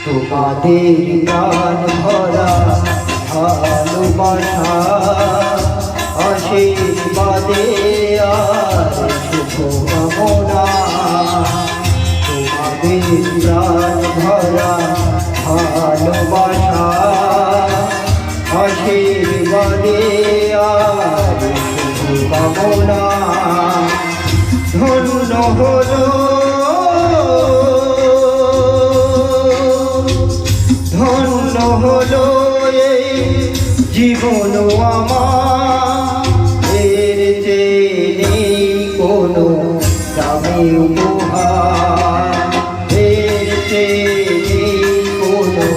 তোমাদের গান ভরা ভালোবাসা আশীর্বাদে আর শুভ কামনা। তোমাদের গান ভরা ভালোবাসা আশীর্বাদে আর শুভ কামনা। ধন্য হলো ধন্য হলো এই জীবন আমার, এর যে নেই কোনো দামি উপহার, এর যে নেই কোনো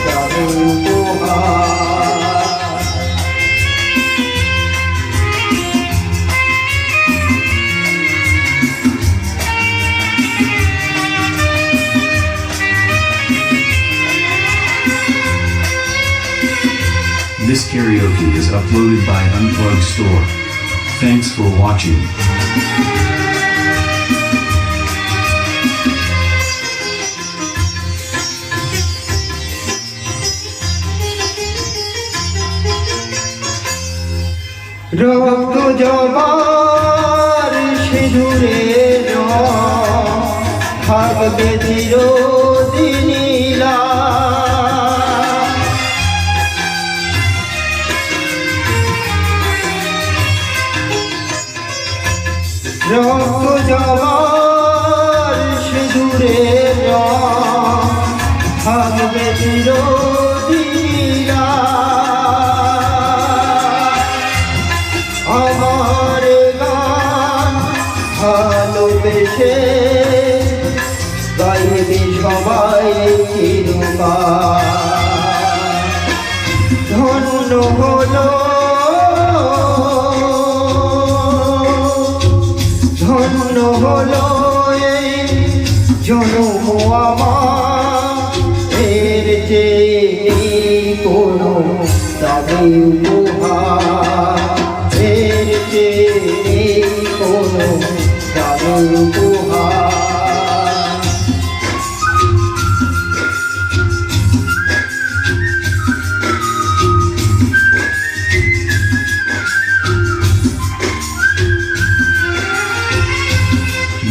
দামি উপহার। This karaoke is uploaded by Unplugged Store. Thanks for watching. রক্ত জবার সিঁদুরের রং থাকবে চিরদিন নীলাভ। রক্ত জবার সিঁদুরের রং থাকবে চিরদিন নীলাভ। আমার গান ভালোবেসে গাইবে সবাই চিরকাল। ধন্য হলো ধন্য হলো এই জনম আমার, এর যে কোনো দামি উপহার, এর যে কোনো দামি উপহার।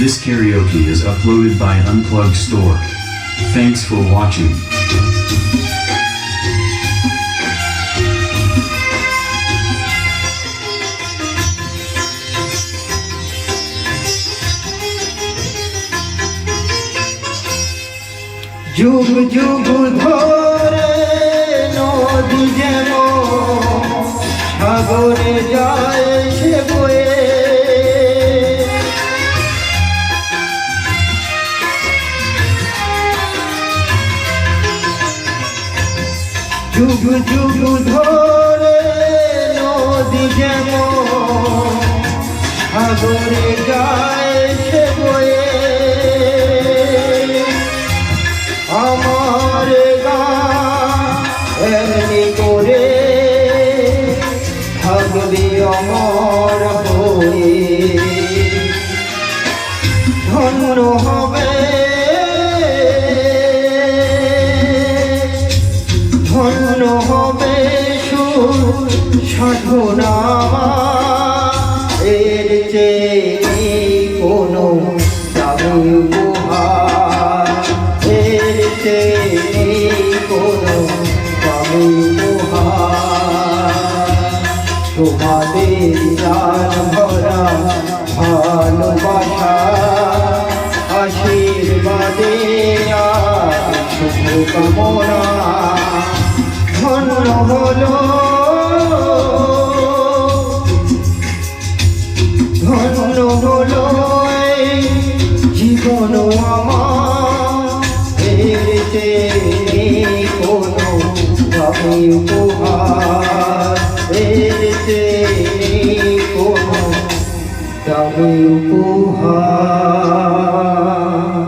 This karaoke is uploaded by Unplugged Store. Thanks for watching. যুগ যুগ ধরে নদী যেমন সাগরে যায় সে বয়ে, যুগ যুগ ধরে নদী যেমন সাগরে যায় সে বয়ে, আমার গান এমনি করে থাকবে অমর হয়ে। ধন্য হবে ধন্য হবে সাধনা, এর যে কোনো দামি উপহার, এর যে কোনো দামি উপহার। তোমাদের গান ভরা ভালোবাসা আশীর্বাদে আর শুভ কামনা। ধন্য হলো ধন্য হলো এই জীবন আমার, এর যে কোনো দামি উপহার, এর যে কোনো দামি উপহার।